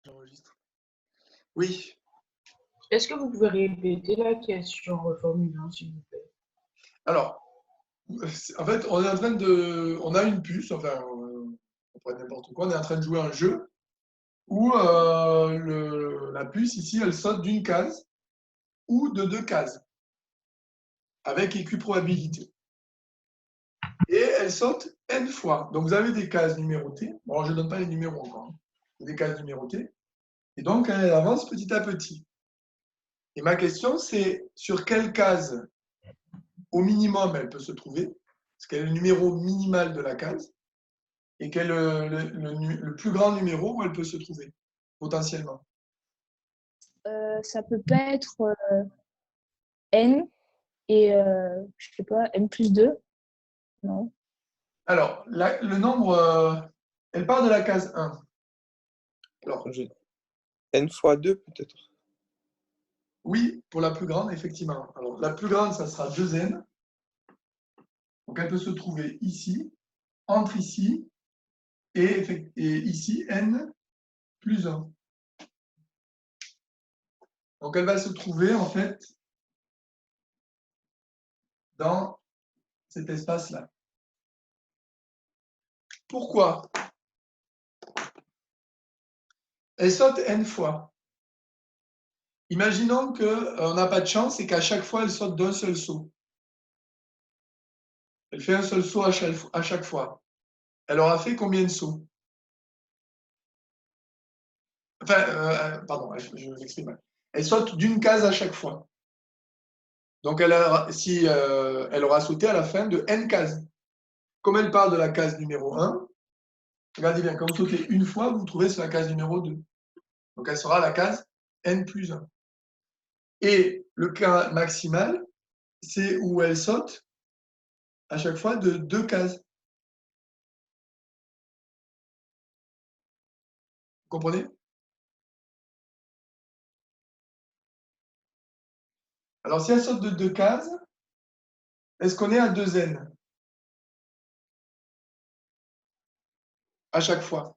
J'enregistre. Oui. Est-ce que vous pouvez répéter la question reformulée, s'il vous plaît? Alors, en fait, on est en train de, on a une puce, enfin, on pourrait n'importe quoi. On est en train de jouer à un jeu où la puce ici, elle saute d'une case ou de deux cases avec équiprobabilité. Et elle saute n fois. Donc, vous avez des cases numérotées. Bon, alors, je ne donne pas les numéros encore. Hein. Des cases numérotées. Et donc, elle avance petit à petit. Et ma question, c'est sur quelle case, au minimum, elle peut se trouver? Parce quel est le numéro minimal de la case? Et quel est le plus grand numéro où elle peut se trouver, potentiellement? Ça peut pas être n et je sais pas, n plus 2, non. Alors, le nombre, elle part de la case 1. Alors, N fois 2 peut-être. oui, pour la plus grande, effectivement. Alors, la plus grande, ça sera 2n. Donc, elle peut se trouver ici, entre ici, et ici, n plus 1. Donc, elle va se trouver, en fait, dans cet espace-là. Pourquoi? Elle saute n fois. Imaginons qu'on n'a pas de chance et qu'à chaque fois, elle saute d'un seul saut. Elle fait un seul saut à chaque fois. Elle aura fait combien de sauts? Enfin, pardon, je m'exprime mal. Elle saute d'une case à chaque fois. Donc, elle aura sauté à la fin de n cases. Comme elle part de la case numéro 1, regardez bien, quand vous sautez une fois, vous vous trouvez sur la case numéro 2. Donc, elle sera la case n plus 1. Et le cas maximal, c'est où elle saute à chaque fois de deux cases. Vous comprenez? Alors, si elle saute de deux cases, est-ce qu'on est à 2n à chaque fois?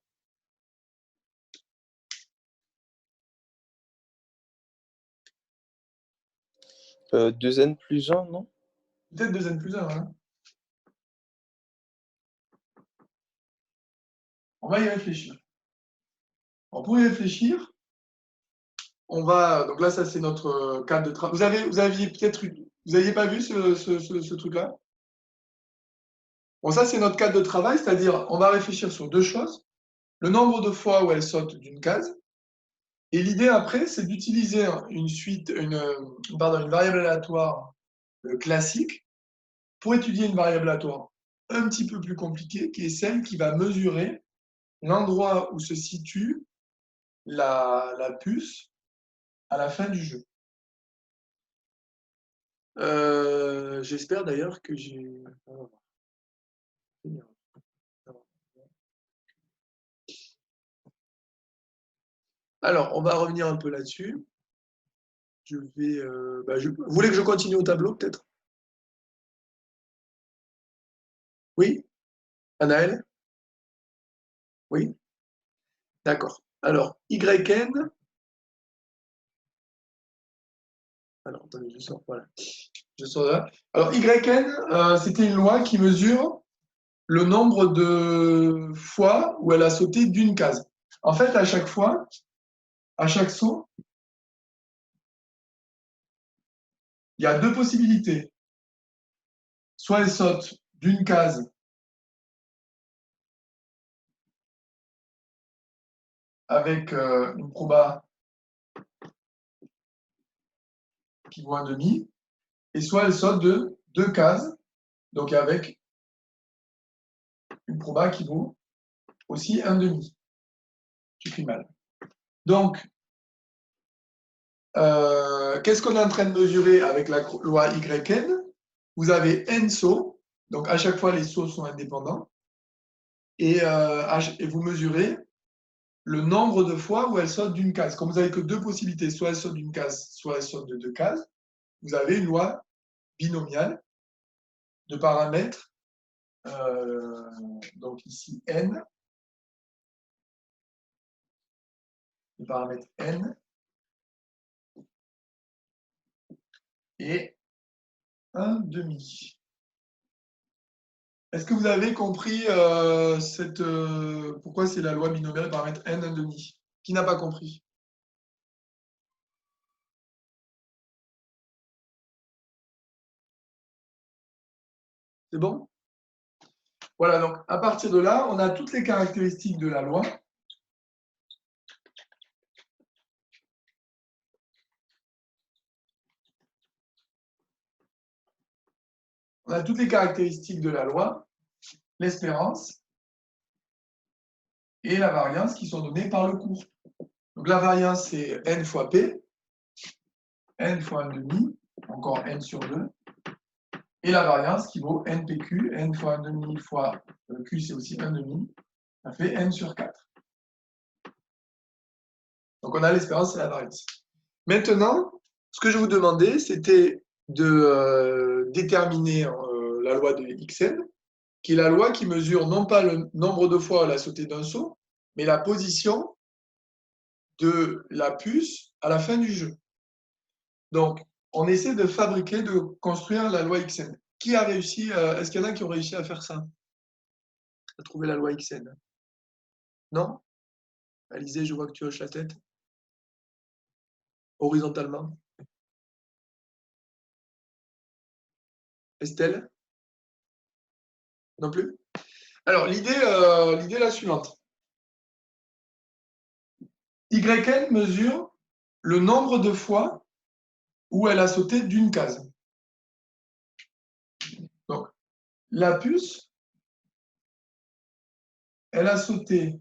Euh, 2n plus 1, non? Peut-être 2n plus 1. Hein. On va y réfléchir. Alors, pour y réfléchir, on va. Donc là, ça, c'est notre cadre de travail. Vous aviez peut-être. Vous n'aviez pas vu ce truc-là? Bon, ça, c'est notre cadre de travail, c'est-à-dire, on va réfléchir sur deux choses. Le nombre de fois où elle saute d'une case. Et l'idée après, c'est d'utiliser une variable aléatoire classique pour étudier une variable aléatoire un petit peu plus compliquée, qui est celle qui va mesurer l'endroit où se situe la puce à la fin du jeu. J'espère d'ailleurs que j'ai. Alors, on va revenir un peu là-dessus. Je vais. Vous voulez que je continue au tableau, peut-être? Oui? Anaël? Oui? D'accord. Alors, YN. Alors, attendez, je sors. Voilà. Je sors là. Alors, YN, c'était une loi qui mesure le nombre de fois où elle a sauté d'une case. En fait, à chaque fois, à chaque saut, il y a deux possibilités. Soit elle saute d'une case avec une proba qui vaut un demi, et soit elle saute de deux cases, donc avec une proba qui vaut aussi un demi. J'écris mal. Donc, qu'est-ce qu'on est en train de mesurer avec la loi YN? Vous avez n sauts, donc à chaque fois les sauts sont indépendants, et vous mesurez le nombre de fois où elle saute d'une case. Comme vous n'avez que deux possibilités, soit elle saute d'une case, soit elle saute de deux cases, vous avez une loi binomiale de paramètres, donc ici n, le paramètre n, et 1,5. Est-ce que vous avez compris pourquoi c'est la loi binomiale paramètre n, 1,5? Qui n'a pas compris? C'est bon? Voilà, donc à partir de là, on a toutes les caractéristiques de la loi. On a toutes les caractéristiques de la loi, l'espérance et la variance qui sont données par le cours. Donc la variance, c'est n fois p, n fois 1,5, encore n sur 2, et la variance qui vaut npq, n fois 1,5 fois q, c'est aussi 1,5, ça fait n sur 4. Donc on a l'espérance et la variance. Maintenant, ce que je vous demandais, c'était de déterminer la loi de Xn, qui est la loi qui mesure non pas le nombre de fois où elle a sauté d'un saut, mais la position de la puce à la fin du jeu. Donc, on essaie de fabriquer, de construire la loi Xn. Qui a réussi, est-ce qu'il y en a qui ont réussi à faire ça? À trouver la loi Xn? Non? Alizé, je vois que tu hoches la tête. Horizontalement. Estelle? Non plus? Alors, l'idée est la suivante. Yn mesure le nombre de fois où elle a sauté d'une case. Donc, la puce, elle a sauté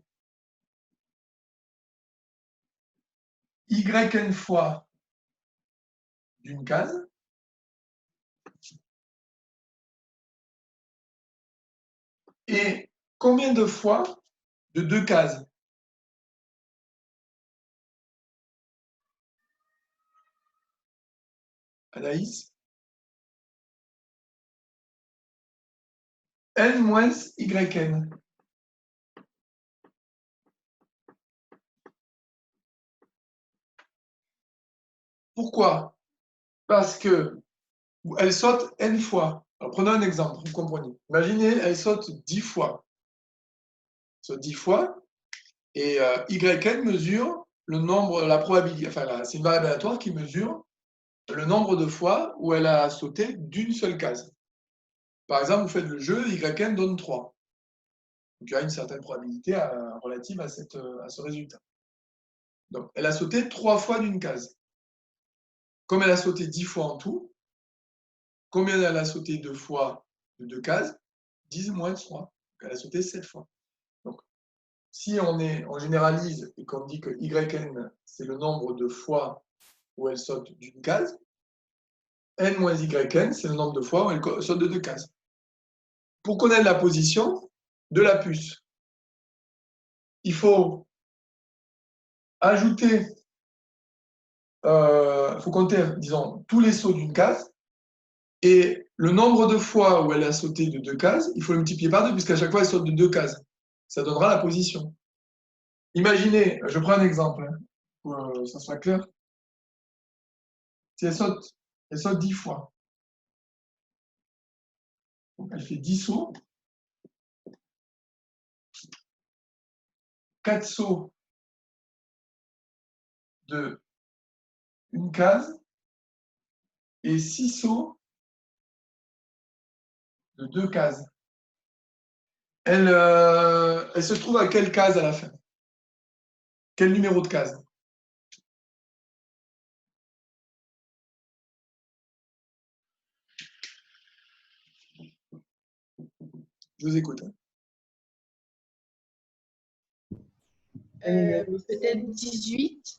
Yn fois d'une case. Et combien de fois de deux cases? Anaïs? N moins Yn. Pourquoi? Parce que elle saute n fois. Alors, prenons un exemple, vous comprenez. Imaginez, elle saute 10 fois. Elle saute 10 fois, et Yn mesure le nombre, la probabilité, enfin, c'est une variable aléatoire qui mesure le nombre de fois où elle a sauté d'une seule case. Par exemple, vous faites le jeu, Yn donne 3. Donc, il y a une certaine probabilité relative à ce résultat. Donc, elle a sauté 3 fois d'une case. Comme elle a sauté 10 fois en tout, combien elle a sauté 2 fois de 2 cases? 10 moins 3. Donc, elle a sauté 7 fois. Donc, si on généralise et qu'on dit que Yn, c'est le nombre de fois où elle saute d'une case, n moins Yn, c'est le nombre de fois où elle saute de 2 cases. Pour connaître la position de la puce, il faut ajouter, il faut compter, disons, tous les sauts d'une case, et le nombre de fois où elle a sauté de 2 cases, il faut le multiplier par 2, puisqu'à chaque fois, elle saute de 2 cases. Ça donnera la position. Imaginez, je prends un exemple, hein, pour que ça soit clair. Si elle saute 10 fois. Donc, elle fait 10 sauts. 4 sauts de une case et 6 sauts de 2 cases. Elle se trouve à quelle case à la fin? Quel numéro de case? Je vous écoute. Peut-être 18.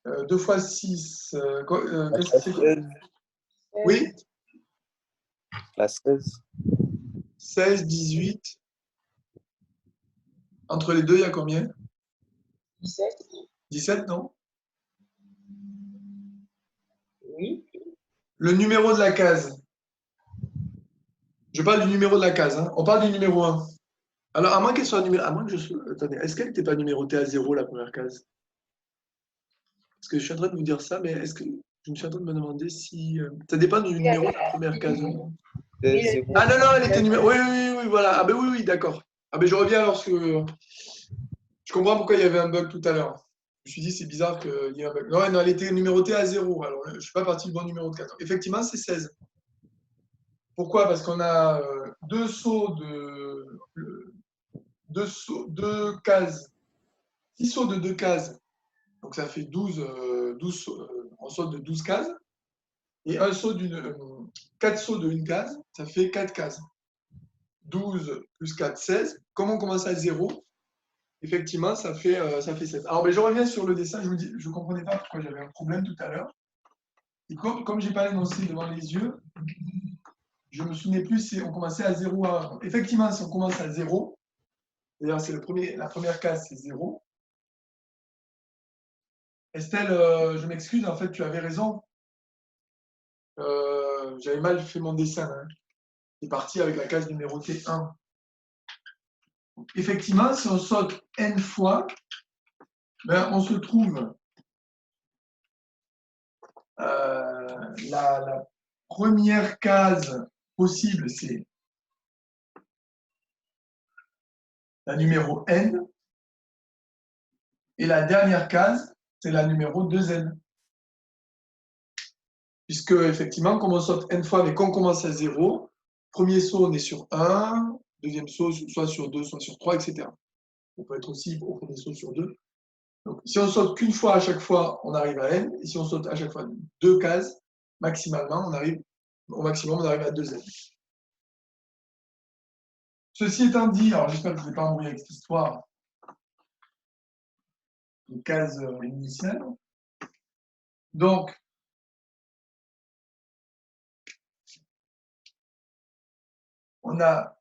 2 fois 6, qu'est-ce que c'est quoi? Oui? La 16. 16, 18. Entre les deux, il y a combien? 17. 17, non? Oui. Le numéro de la case. Je parle du numéro de la case. Hein. On parle du numéro 1. Alors, à moins qu'elle soit numérotée, à moins que je sois. Attendez, est-ce qu'elle n'était pas numérotée à 0 la première case? Parce que je suis en train de vous dire ça, mais est-ce que je me suis en train de me demander si. Ça dépend du numéro de la première case. De Oui, 0. Ah non, non, elle était numéro. Oui, oui, oui, voilà. Ah ben oui, oui, d'accord. Ah ben je reviens lorsque. Je comprends pourquoi il y avait un bug tout à l'heure. Je me suis dit, c'est bizarre qu'il y ait un bug. Non, non, elle était numérotée à 0. Alors, je ne suis pas parti du bon numéro de 4. Effectivement, c'est 16. Pourquoi? Parce qu'on a deux sauts deux cases, 6 sauts de 2 cases. Donc ça fait 12 on saute de 12 cases. Et 4 sauts de 1 case, ça fait 4 cases. 12 plus 4, 16. Comme on commence à 0, effectivement, ça fait 7. Alors, je reviens sur le dessin. Je vous dis, je ne comprenais pas pourquoi j'avais un problème tout à l'heure. Et comme je n'ai pas l'énoncé devant les yeux, je ne me souvenais plus si on commençait à 0 ou à 1. Effectivement, si on commence à 0, c'est-à-dire c'est la première case, c'est 0. Estelle, je m'excuse, en fait, tu avais raison. J'avais mal fait mon dessin. Hein. C'est parti avec la case numérotée 1. Effectivement, si on saute n fois, ben, on se trouve la première case possible, c'est la numéro n, et la dernière case, c'est la numéro 2n. Puisque, effectivement, comme on saute n fois, mais qu'on commence à 0, premier saut, on est sur 1, deuxième saut, soit sur 2, soit sur 3, etc. On peut être aussi au premier saut sur 2. Donc, si on saute qu'une fois à chaque fois, on arrive à n, et si on saute à chaque fois 2 cases, maximalement, au maximum, on arrive à 2n. Ceci étant dit, alors j'espère que je ne vais pas embrouiller avec cette histoire de case initiale. Donc, on a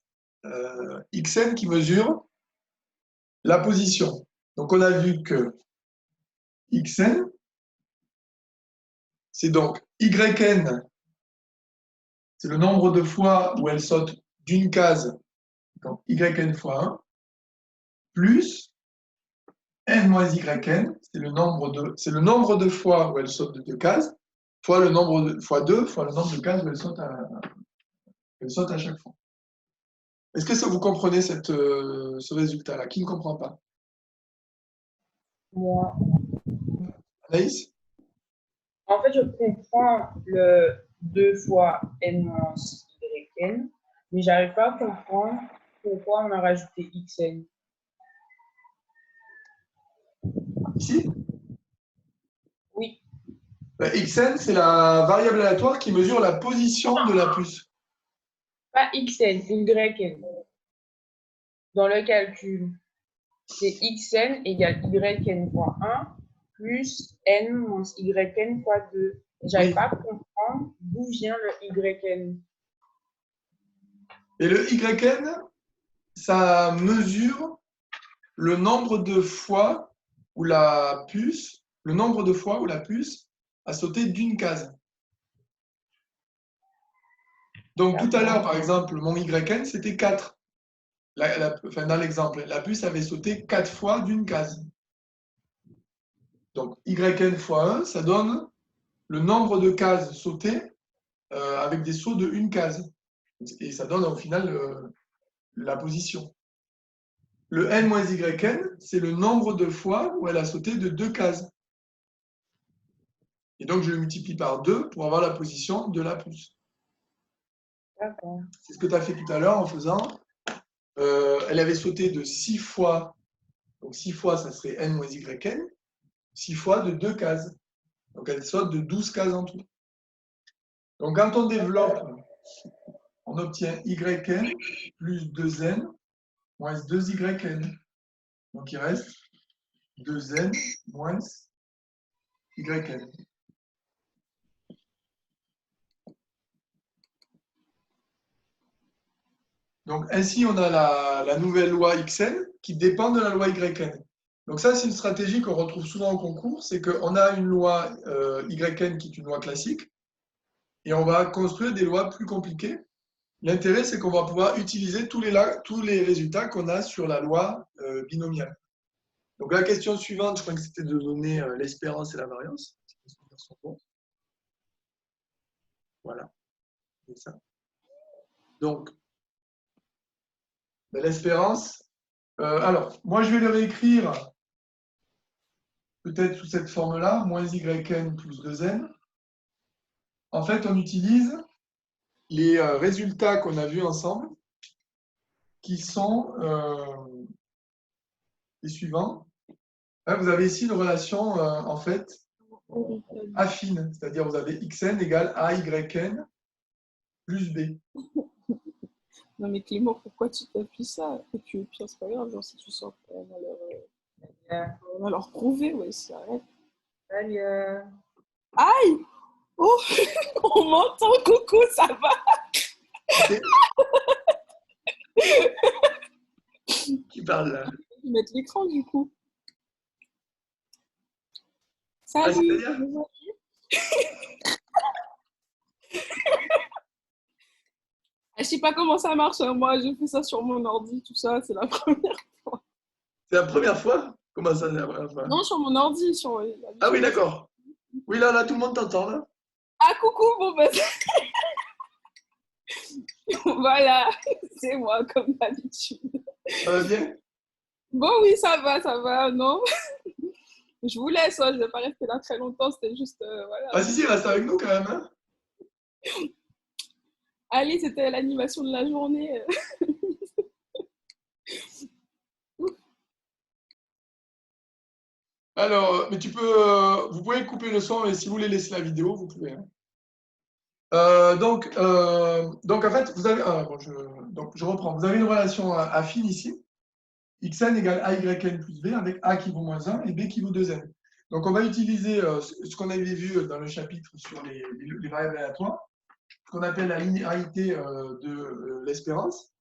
xn qui mesure la position. Donc, on a vu que xn, c'est donc yn, c'est le nombre de fois où elle saute d'une case, donc yn fois 1, plus n moins yn, c'est le nombre de fois où elle saute de 2 cases, fois le nombre de fois 2, fois le nombre de cases où elle saute à chaque fois. Est-ce que ça vous comprenez ce résultat-là? Qui ne comprend pas? Moi. Anaïs? En fait, je comprends le 2 fois n moins yn, mais j'arrive pas à comprendre pourquoi on a rajouté xn. Ici? Oui. Xn, c'est la variable aléatoire qui mesure la position de la puce. Pas xn, yn. Dans le calcul, c'est xn égale yn fois 1 plus n moins yn fois 2. J'arrive pas à comprendre d'où vient le yn. Et le yn, ça mesure le nombre de fois où la puce a sauté d'une case. Donc tout à l'heure, par exemple, mon yn, c'était 4. Dans l'exemple, la puce avait sauté 4 fois d'une case. Donc yn fois 1, ça donne le nombre de cases sautées avec des sauts de une case. Et ça donne au final la position. Le n moins yn, c'est le nombre de fois où elle a sauté de 2 cases. Et donc je le multiplie par 2 pour avoir la position de la puce. D'accord. C'est ce que tu as fait tout à l'heure en faisant. Elle avait sauté de 6 fois. Donc 6 fois, ça serait n moins yn. 6 fois de 2 cases. Donc elle saute de 12 cases en tout. Donc quand on développe, on obtient yn plus 2n moins 2yn. Donc il reste 2n moins yn. Donc ainsi, on a la nouvelle loi xn qui dépend de la loi yn. Donc ça, c'est une stratégie qu'on retrouve souvent au concours, c'est qu'on a une loi yn qui est une loi classique, et on va construire des lois plus compliquées L'intérêt, c'est qu'on va pouvoir utiliser tous les résultats qu'on a sur la loi binomiale. Donc la question suivante, je crois que c'était de donner l'espérance et la variance. Voilà, c'est ça. Donc, l'espérance. Alors, moi, je vais le réécrire peut-être sous cette forme-là, moins yn plus 2n. En fait, on utilise les résultats qu'on a vus ensemble, qui sont les suivants. Là, vous avez ici une relation, en fait, affine, c'est-à-dire vous avez xn égale AYN plus B. Non mais Clément, pourquoi tu t'appuies ça? Et puis au pire, c'est pas grave, genre si tu sens qu'on va leur prouver, ouais, ça arrête. Salut. Aïe! Oh, on m'entend, Coco, ça va? Okay. Qui parle là? Je vais mettre l'écran du coup. Ah, Salut! Je sais pas comment ça marche, hein. Moi j'ai fait ça sur mon ordi, tout ça, c'est la première fois. C'est la première fois? Comment ça, c'est la première fois? Non, sur mon ordi. Ah oui, d'accord. Oui, là, tout le monde t'entend, là. Ah, coucou, bon, bah, voilà, c'est moi, comme d'habitude. Ça va bien? Bon, oui, ça va, non? Je vous laisse, je vais pas rester là très longtemps, c'était juste, voilà. Ah si, reste avec nous quand même, hein? Allez, c'était l'animation de la journée. Alors, mais vous pouvez couper le son, et si vous voulez laisser la vidéo, vous pouvez. Hein. Donc, en fait, vous avez, donc, je reprends. Vous avez une relation affine ici. Xn égale AYN plus B avec A qui vaut moins 1 et B qui vaut 2n. Donc, on va utiliser ce qu'on avait vu dans le chapitre sur les variables aléatoires, ce qu'on appelle la linéarité de l'espérance.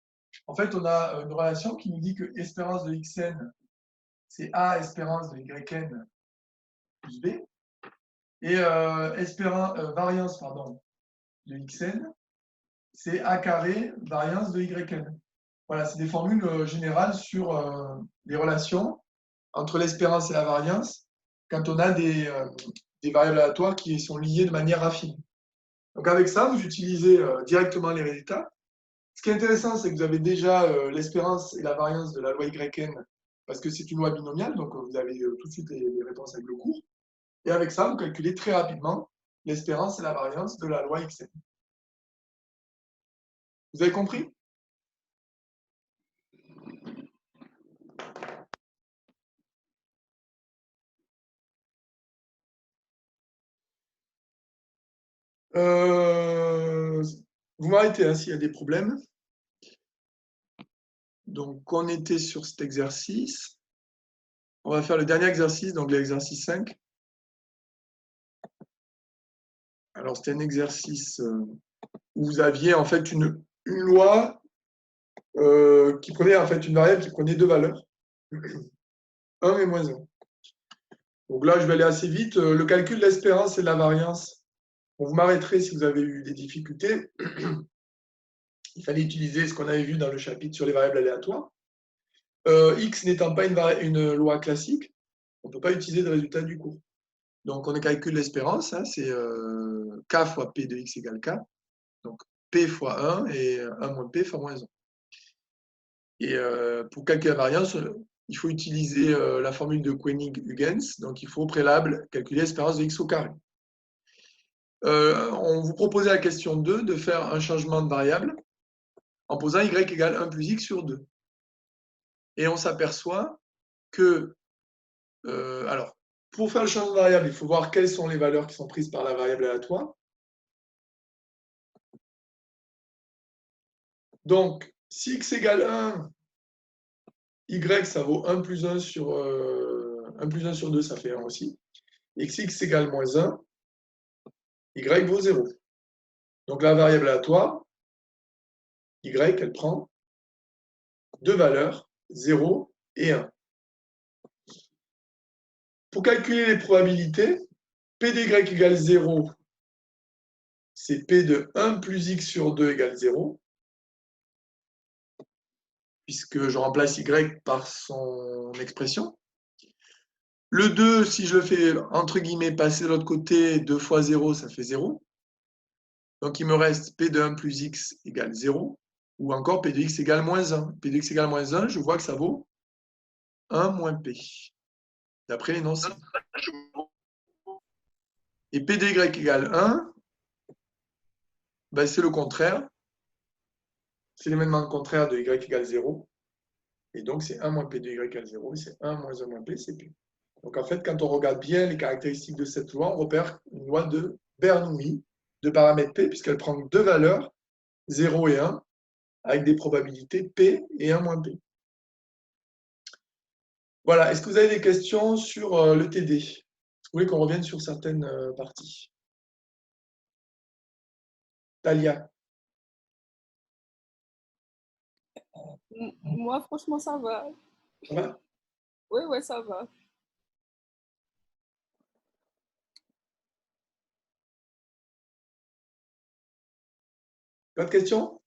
En fait, on a une relation qui nous dit que espérance de Xn, c'est A espérance de Yn plus B. Et variance de Xn, c'est A carré variance de Yn. Voilà, c'est des formules générales sur les relations entre l'espérance et la variance quand on a des variables aléatoires qui sont liées de manière affine. Donc avec ça, vous utilisez directement les résultats. Ce qui est intéressant, c'est que vous avez déjà l'espérance et la variance de la loi Yn, parce que c'est une loi binomiale, donc vous avez tout de suite les réponses avec le cours. Et avec ça, vous calculez très rapidement l'espérance et la variance de la loi Xn. Vous avez compris? Vous m'arrêtez hein, s'il y a des problèmes. Donc, on était sur cet exercice. On va faire le dernier exercice, donc l'exercice 5. Alors, c'était un exercice où vous aviez en fait une loi qui prenait en fait une variable qui prenait deux valeurs, 1 et moins 1. Donc là, je vais aller assez vite. Le calcul de l'espérance et de la variance. Bon, vous m'arrêterez si vous avez eu des difficultés. Il fallait utiliser ce qu'on avait vu dans le chapitre sur les variables aléatoires. X n'étant pas une loi classique, on ne peut pas utiliser de résultat du cours. Donc, on calcule l'espérance, hein, c'est K fois P de X égale K. Donc, P fois 1 et 1 moins P fois moins 1. Et pour calculer la variance, il faut utiliser la formule de Koenig-Huygens. Donc, il faut au préalable calculer l'espérance de X au carré. On vous proposait la question 2 de faire un changement de variable en posant Y égale 1 plus X sur 2. Et on s'aperçoit que, alors, pour faire le changement de variable, il faut voir quelles sont les valeurs qui sont prises par la variable aléatoire. Donc, si X égale 1, Y, ça vaut 1 plus 1 sur 2, ça fait 1 aussi. Et si X égale moins 1, Y vaut 0. Donc, la variable aléatoire, Y, elle prend deux valeurs, 0 et 1. Pour calculer les probabilités, P de Y égale 0, c'est P de 1 plus X sur 2 égale 0. puisque je remplace y par son expression. Le 2, si je le fais entre guillemets passer de l'autre côté, 2 fois 0, ça fait 0. Donc il me reste P de 1 plus X égale 0, ou encore P de X égale moins 1. P de X égale moins 1, je vois que ça vaut 1 moins P, d'après l'énoncé. Et P de Y égale 1, ben c'est le contraire. C'est l'événement contraire de Y égale 0. Et donc, c'est 1 moins P de Y égale 0. Et c'est 1 moins 1 moins P, c'est P. Donc, en fait, quand on regarde bien les caractéristiques de cette loi, on repère une loi de Bernoulli de paramètre P, puisqu'elle prend deux valeurs, 0 et 1, avec des probabilités P et 1 moins P. Voilà. Est-ce que vous avez des questions sur le TD? Est-ce que vous voulez qu'on revienne sur certaines parties? Talia? Moi, franchement, ça va. Ça va? Oui, ouais, ça va. Pas de questions?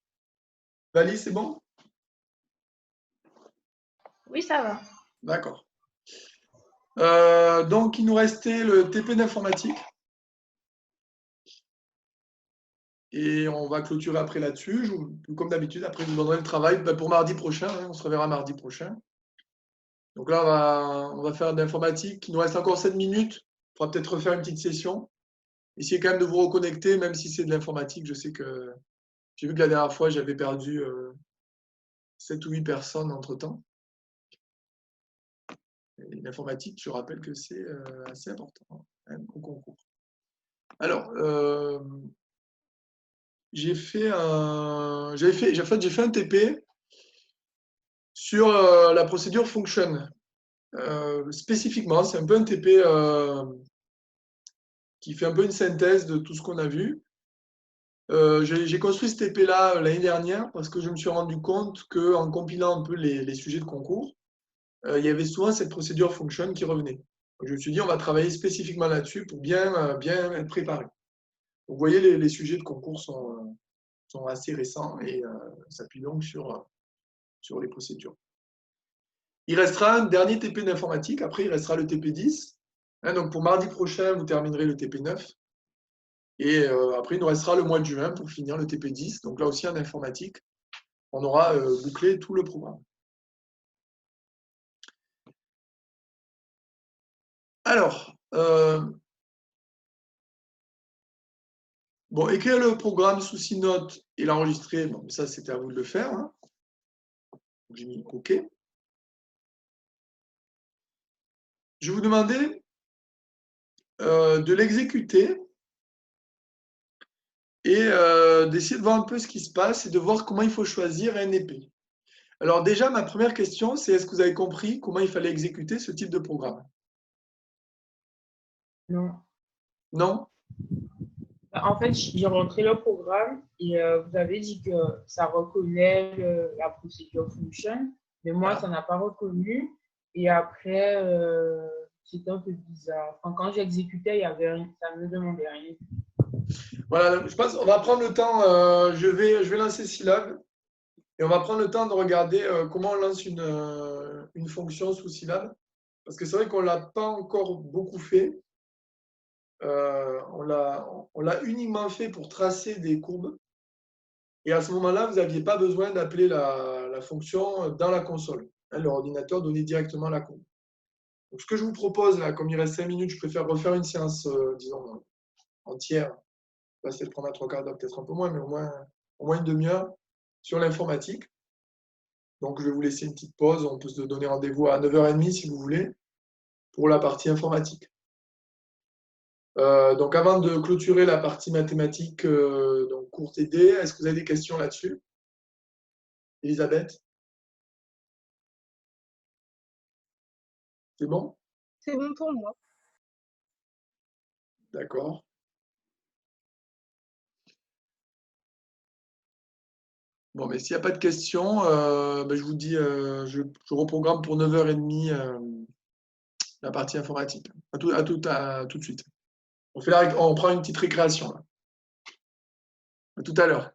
Vali, c'est bon? Oui, ça va. D'accord. Donc, il nous restait le TP d'informatique. Et on va clôturer après là-dessus. Comme d'habitude, après, je vous donnerai le travail pour mardi prochain. Hein, on se reverra mardi prochain. Donc là, on va faire de l'informatique. Il nous reste encore 7 minutes. Il faudra peut-être refaire une petite session. Essayez quand même de vous reconnecter, même si c'est de l'informatique. Je sais que j'ai vu que la dernière fois, j'avais perdu 7 ou 8 personnes entre-temps. L'informatique, je rappelle que c'est assez important hein, au concours. Alors, j'ai fait un TP sur la procédure function. Spécifiquement, c'est un peu un TP qui fait un peu une synthèse de tout ce qu'on a vu. J'ai construit ce TP-là l'année dernière parce que je me suis rendu compte qu'en compilant un peu les sujets de concours, il y avait souvent cette procédure function qui revenait. Donc, je me suis dit, on va travailler spécifiquement là-dessus pour bien être préparé. Vous voyez, les sujets de concours sont assez récents et s'appuient donc sur les procédures. Il restera un dernier TP d'informatique, après il restera le TP10. Hein, donc pour mardi prochain, vous terminerez le TP9. Et après, il nous restera le mois de juin pour finir le TP10. Donc là aussi en informatique, on aura bouclé tout le programme. Alors, bon, écrire le programme sous 6 notes et l'enregistrer, bon, ça c'était à vous de le faire. Hein. J'ai mis OK. Je vais vous demander de l'exécuter et d'essayer de voir un peu ce qui se passe et de voir comment il faut choisir un épée. Alors déjà, ma première question, c'est est-ce que vous avez compris comment il fallait exécuter ce type de programme? Non. Non? En fait, j'ai rentré le programme et vous avez dit que ça reconnaît la procédure function, mais moi, ça n'a pas reconnu. Et après, c'était un peu bizarre. Enfin, quand j'exécutais, il y avait rien, ça ne me demandait rien. Voilà, je pense qu'on va prendre le temps, je vais lancer Scilab et on va prendre le temps de regarder comment on lance une fonction sous Scilab. Parce que c'est vrai qu'on ne l'a pas encore beaucoup fait. On l'a uniquement fait pour tracer des courbes. Et à ce moment-là, vous n'aviez pas besoin d'appeler la fonction dans la console. Hein, l'ordinateur donnait directement la courbe. Donc, ce que je vous propose, là, comme il reste 5 minutes, je préfère refaire une séance, disons, entière. Je vais essayer de prendre un 3/4 d'heure, peut-être un peu moins, mais au moins une demi-heure sur l'informatique. Donc, je vais vous laisser une petite pause. On peut se donner rendez-vous à 9h30 si vous voulez pour la partie informatique. Donc, avant de clôturer la partie mathématique, donc cours TD, est-ce que vous avez des questions là-dessus? Elisabeth? C'est bon? C'est bon pour moi. D'accord. Bon, mais s'il n'y a pas de questions, ben, je vous dis, je reprogramme pour 9h30 la partie informatique. À tout de suite. On prend une petite récréation. Là. À tout à l'heure.